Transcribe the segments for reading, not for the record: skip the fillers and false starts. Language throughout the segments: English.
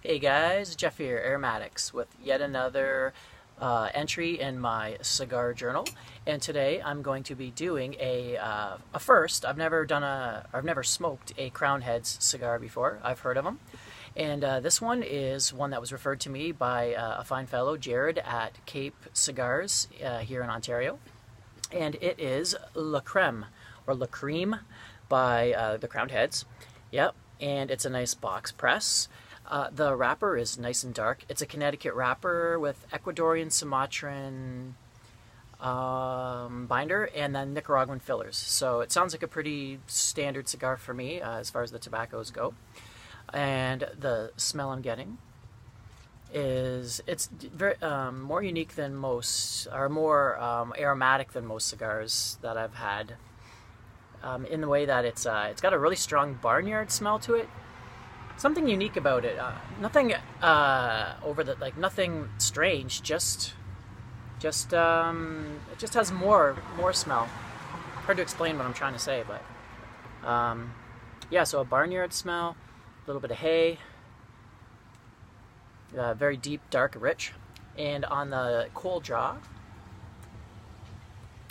Hey guys, Jeff here, Aromatics, with yet another entry in my cigar journal. And today I'm going to be doing a first. I've never smoked a Crown Heads cigar before. I've heard of them, and this one is one that was referred to me by a fine fellow, Jared at c.a.p.e Cigars here in Ontario, and it is La Creme or La Creme by the Crown Heads. Yep, and it's a nice box press. The wrapper is nice and dark. It's a Connecticut wrapper with Ecuadorian, Sumatran binder, and then Nicaraguan fillers. So it sounds like a pretty standard cigar for me as far as the tobaccos go. And the smell I'm getting is it's very more unique than most, or more aromatic than most cigars that I've had. In the way that it's got a really strong barnyard smell to it. Something unique about it. Nothing nothing strange. It just has more smell. Hard to explain what I'm trying to say, but yeah. So a barnyard smell, a little bit of hay, very deep, dark, rich, and on the cold draw.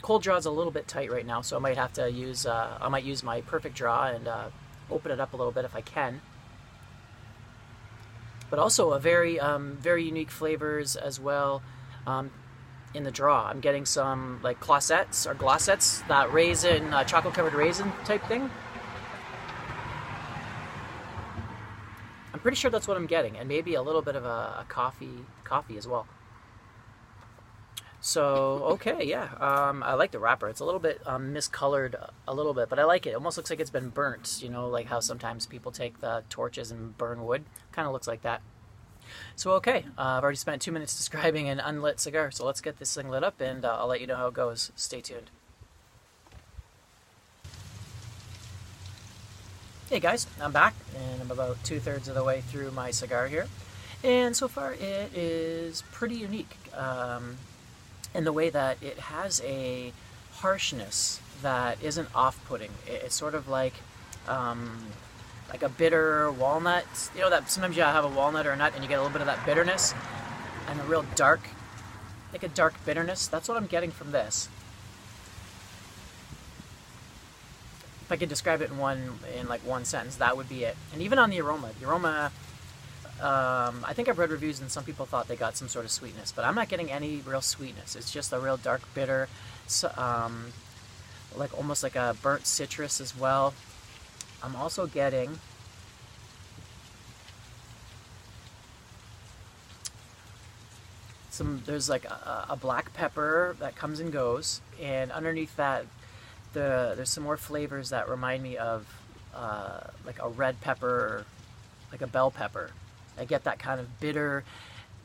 Cold draw is a little bit tight right now, so I might have to use I might use my perfect draw and open it up a little bit if I can. But also a very unique flavors as well in the draw. I'm getting some like clausettes or glossettes, that raisin, chocolate covered raisin type thing. I'm pretty sure that's what I'm getting, and maybe a little bit of a coffee as well. So okay, yeah, I like the wrapper. It's a little bit miscolored a little bit, but I like it. It almost looks like it's been burnt, you know, like how sometimes people take the torches and burn wood. Kind of looks like that. So okay, I've already spent 2 minutes describing an unlit cigar, so let's get this thing lit up, and I'll let you know how it goes. Stay tuned. Hey guys, I'm back, and I'm about 2/3 of the way through my cigar here, and so far it is pretty unique. In the way that it has a harshness that isn't off-putting. It's sort of like a bitter walnut. You know that sometimes you have a walnut or a nut and you get a little bit of that bitterness and a real dark, like a dark bitterness. That's what I'm getting from this. If I could describe it in one sentence, that would be it. And even on the aroma, I think I've read reviews and some people thought they got some sort of sweetness, but I'm not getting any real sweetness. It's just a real dark bitter, like almost like a burnt citrus as well. I'm also getting there's like a black pepper that comes and goes, and underneath that there's some more flavors that remind me of like a red pepper, like a bell pepper. I get that kind of bitter,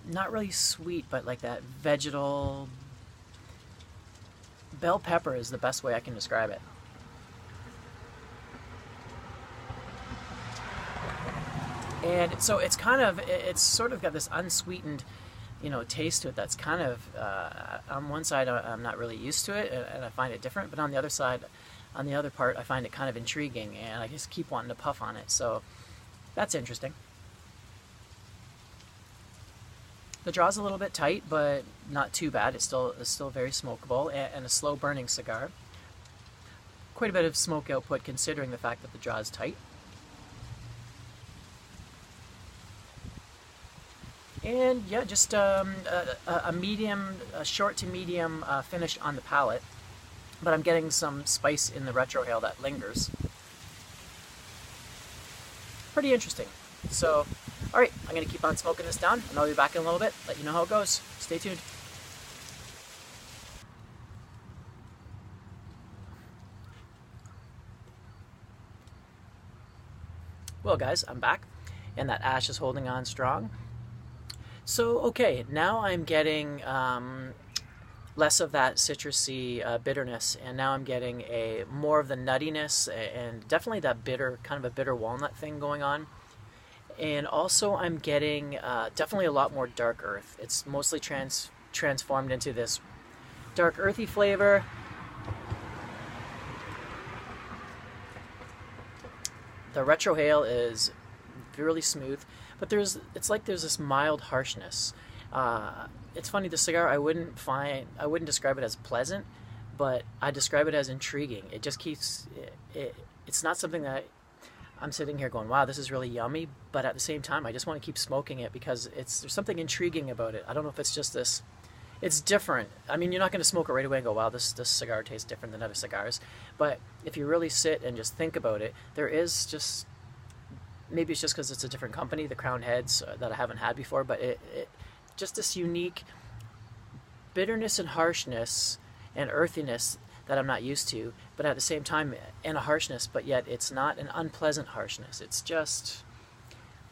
not really sweet, but like that vegetal. Bell pepper is the best way I can describe it. And so it's sort of got this unsweetened, you know, taste to it that's kind of, on one side I'm not really used to it and I find it different, but on the other side, on the other part, I find it kind of intriguing and I just keep wanting to puff on it. So that's interesting. The draw's a little bit tight, but not too bad. It's still very smokable and a slow burning cigar. Quite a bit of smoke output considering the fact that the draw is tight. And yeah, just a short to medium finish on the palate, but I'm getting some spice in the retrohale that lingers. Pretty interesting. So, all right, I'm going to keep on smoking this down, and I'll be back in a little bit, let you know how it goes. Stay tuned. Well, guys, I'm back, and that ash is holding on strong. So, okay, now I'm getting less of that citrusy bitterness, and now I'm getting more of the nuttiness and definitely that bitter, kind of a bitter walnut thing going on. And also I'm getting definitely a lot more dark earth. It's mostly transformed into this dark earthy flavor. The retrohale is really smooth, but it's like there's this mild harshness. It's funny, the cigar I wouldn't describe it as pleasant, but I describe it as intriguing. It just keeps it's not something that I'm sitting here going, wow, this is really yummy, but at the same time I just want to keep smoking it because there's something intriguing about it. I don't know if it's just this. It's different. I mean, you're not going to smoke it right away and go, wow, this cigar tastes different than other cigars. But if you really sit and just think about it, there is just, maybe it's just because it's a different company, the Crown Heads that I haven't had before, but it just this unique bitterness and harshness and earthiness that I'm not used to, but at the same time, and a harshness, but yet it's not an unpleasant harshness. It's just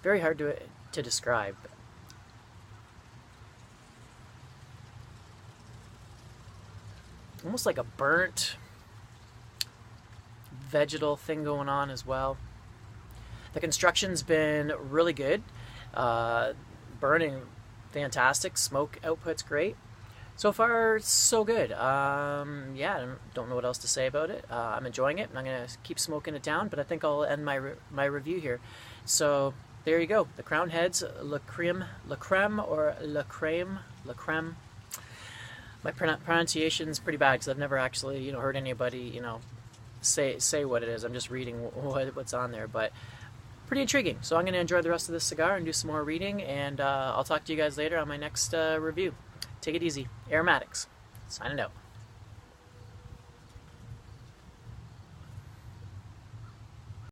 very hard to describe. Almost like a burnt vegetal thing going on as well. The construction's been really good. Burning fantastic. Smoke output's great. So far, so good. Yeah, I don't know what else to say about it. I'm enjoying it, and I'm going to keep smoking it down, but I think I'll end my review here. So there you go. The Crown Heads, Le Creme. My pronunciation's pretty bad because I've never actually, heard anybody, say what it is. I'm just reading what's on there, but pretty intriguing. So I'm going to enjoy the rest of this cigar and do some more reading, and I'll talk to you guys later on my next review. Take it easy. Aromatics. Signing out.